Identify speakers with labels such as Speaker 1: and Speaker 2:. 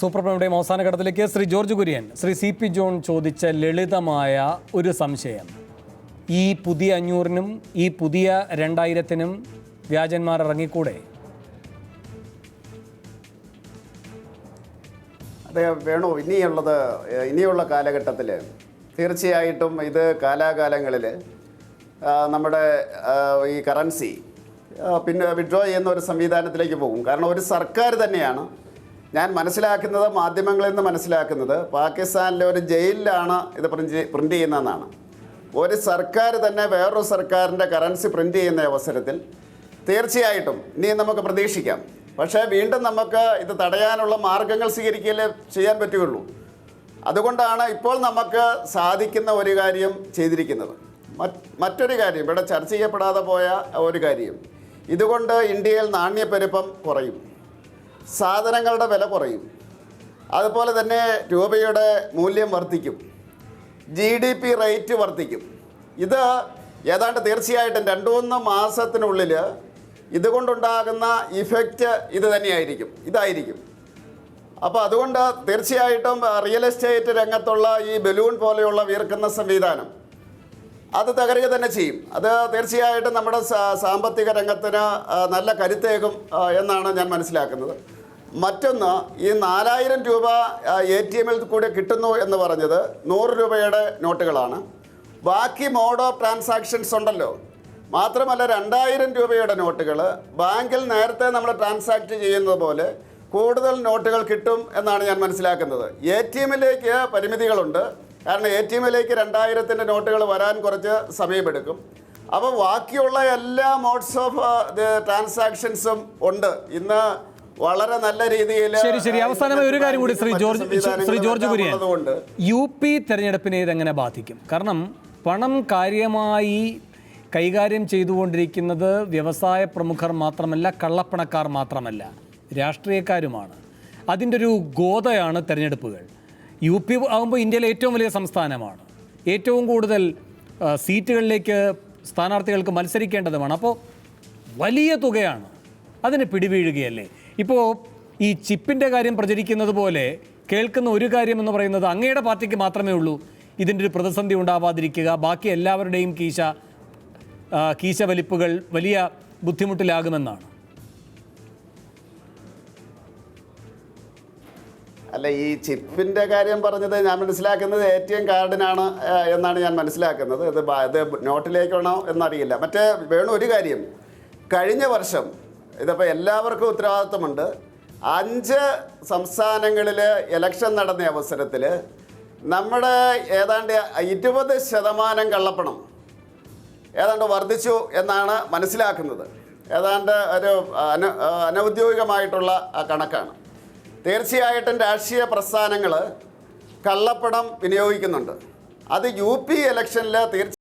Speaker 1: സൂപ്രഭയുടെ അവസാന ഘട്ടത്തിലേക്ക് Shri George Kurian, Shri C P John ചോദിച്ച ലളിതമായ ഒരു സംശയം, ഈ പുതിയ 500-നും ഈ പുതിയ 2000-നും വ്യാജന്മാർ ഇറങ്ങിക്കൂടെ?
Speaker 2: അതെ വേണു, ഇനിയുള്ള കാലഘട്ടത്തിൽ തീർച്ചയായിട്ടും ഇത് കാലാകാലങ്ങളിൽ നമ്മുടെ ഈ കറൻസി പിന്നെ വിഡ്രോ ചെയ്യുന്ന ഒരു സംവിധാനത്തിലേക്ക് പോകും. കാരണം ഒരു സർക്കാർ തന്നെയാണ്, ഞാൻ മനസ്സിലാക്കുന്നത്, മാധ്യമങ്ങളിൽ നിന്ന് മനസ്സിലാക്കുന്നത്, പാകിസ്ഥാനിലെ ഒരു ജയിലിലാണ് ഇത് പ്രിൻ്റ് ചെയ്യുന്നതെന്നാണ്. ഒരു സർക്കാർ തന്നെ വേറൊരു സർക്കാരിൻ്റെ കറൻസി പ്രിൻ്റ് ചെയ്യുന്ന അവസരത്തിൽ തീർച്ചയായിട്ടും ഇനി നമുക്ക് പ്രതീക്ഷിക്കാം. പക്ഷേ വീണ്ടും നമുക്ക് ഇത് തടയാനുള്ള മാർഗങ്ങൾ സ്വീകരിക്കുകയല്ലേ ചെയ്യാൻ പറ്റുകയുള്ളൂ. അതുകൊണ്ടാണ് ഇപ്പോൾ നമുക്ക് സാധിക്കുന്ന ഒരു കാര്യം ചെയ്തിരിക്കുന്നത്. മറ്റൊരു കാര്യം, ഇവിടെ ചർച്ച ചെയ്യപ്പെടാതെ പോയ ഒരു കാര്യം, ഇതുകൊണ്ട് ഇന്ത്യയിൽ നാണ്യപ്പെരുപ്പം കുറയും, സാധനങ്ങളുടെ വില കുറയും, അതുപോലെ തന്നെ രൂപയുടെ മൂല്യം വർദ്ധിക്കും, GDP റേറ്റ് വർദ്ധിക്കും. ഇത് ഏതാണ്ട് തീർച്ചയായിട്ടും 2-3 മാസത്തിനുള്ളിൽ ഇതുകൊണ്ടുണ്ടാകുന്ന ഇഫക്റ്റ് ഇതായിരിക്കും. അപ്പോൾ അതുകൊണ്ട് തീർച്ചയായിട്ടും റിയൽ എസ്റ്റേറ്റ് രംഗത്തുള്ള ഈ ബലൂൺ പോലെയുള്ള വീർക്കുന്ന സംവിധാനം അത് തകരുക തന്നെ ചെയ്യും. അത് തീർച്ചയായിട്ടും നമ്മുടെ സാമ്പത്തിക രംഗത്തിന് നല്ല കരുത്തേകും എന്നാണ് ഞാൻ മനസ്സിലാക്കുന്നത്. മറ്റൊന്ന്, ഈ 4000 രൂപ ATM-ൽ കൂടെ കിട്ടുന്നു എന്ന് പറഞ്ഞത് 100 രൂപയുടെ നോട്ടുകളാണ്. ബാക്കി മോഡ് ഓഫ് ട്രാൻസാക്ഷൻസ് ഉണ്ടല്ലോ, മാത്രമല്ല 2000 രൂപയുടെ നോട്ടുകൾ ബാങ്കിൽ നേരത്തെ നമ്മൾ ട്രാൻസാക്ട് ചെയ്യുന്നത് പോലെ കൂടുതൽ നോട്ടുകൾ കിട്ടും എന്നാണ് ഞാൻ മനസ്സിലാക്കുന്നത്. ATM-ലേക്ക് പരിമിതികളുണ്ട്, കാരണം ATM-ലേക്ക് 2000-ന്റെ നോട്ടുകൾ വരാൻ കുറച്ച് സമയമെടുക്കും. അപ്പോൾ ബാക്കിയുള്ള എല്ലാ മോഡ്സ് ഓഫ് ട്രാൻസാക്ഷൻസും ഉണ്ട്. ഇന്ന് വളരെ നല്ല രീതിയിൽ.
Speaker 1: ശരി, അവസാനമായി ഒരു കാര്യം കൂടി ശ്രീ ജോർജ് കുര്യൻ, UP തെരഞ്ഞെടുപ്പിനെ ഇതെങ്ങനെ ബാധിക്കും? കാരണം പണം കാര്യമായി കൈകാര്യം ചെയ്തുകൊണ്ടിരിക്കുന്നത് വ്യവസായ പ്രമുഖർ മാത്രമല്ല, കള്ളപ്പണക്കാർ മാത്രമല്ല, രാഷ്ട്രീയക്കാരുമാണ്. അതിൻ്റെ ഒരു ഗോതയാണ് തെരഞ്ഞെടുപ്പുകൾ. UP ആകുമ്പോൾ ഇന്ത്യയിലെ ഏറ്റവും വലിയ സംസ്ഥാനമാണ്, ഏറ്റവും കൂടുതൽ സീറ്റുകളിലേക്ക് സ്ഥാനാർത്ഥികൾക്ക് മത്സരിക്കേണ്ടതുമാണ്. അപ്പോൾ വലിയ തുകയാണ്, അതിന് പിടിവീഴുകയല്ലേ? ഇപ്പോൾ ഈ ചിപ്പിൻ്റെ കാര്യം പ്രചരിക്കുന്നത് പോലെ കേൾക്കുന്ന ഒരു കാര്യം എന്ന് പറയുന്നത് അങ്ങയുടെ പാർട്ടിക്ക് മാത്രമേ ഉള്ളൂ ഇതിൻ്റെ ഒരു പ്രതിസന്ധി ഉണ്ടാവാതിരിക്കുക, ബാക്കി എല്ലാവരുടെയും കീശ വലിപ്പുകൾ വലിയ ബുദ്ധിമുട്ടിലാകുമെന്നാണ്.
Speaker 2: അല്ല, ഈ ചിപ്പിൻ്റെ കാര്യം പറഞ്ഞത് ഞാൻ മനസ്സിലാക്കുന്നത് ATM കാർഡിനാണ് എന്നാണ് ഞാൻ മനസ്സിലാക്കുന്നത്. ഇത് നോട്ടിലേക്കാണോ എന്നറിയില്ല. മറ്റേ വേണം ഒരു കാര്യം, കഴിഞ്ഞ വർഷം ഇതിപ്പോൾ എല്ലാവർക്കും ഉത്തരവാദിത്വമുണ്ട്, 5 സംസ്ഥാനങ്ങളിൽ ഇലക്ഷൻ നടന്ന അവസരത്തിൽ നമ്മുടെ ഏതാണ്ട് 20% കള്ളപ്പണം ഏതാണ്ട് വർദ്ധിച്ചു എന്നാണ് മനസ്സിലാക്കുന്നത്. ഏതാണ്ട് ഒരു അനൗദ്യോഗികമായിട്ടുള്ള കണക്കാണ്. തീർച്ചയായിട്ടും രാഷ്ട്രീയ പ്രസ്ഥാനങ്ങൾ കള്ളപ്പണം വിനിയോഗിക്കുന്നുണ്ട്. അത് UP ഇലക്ഷനിൽ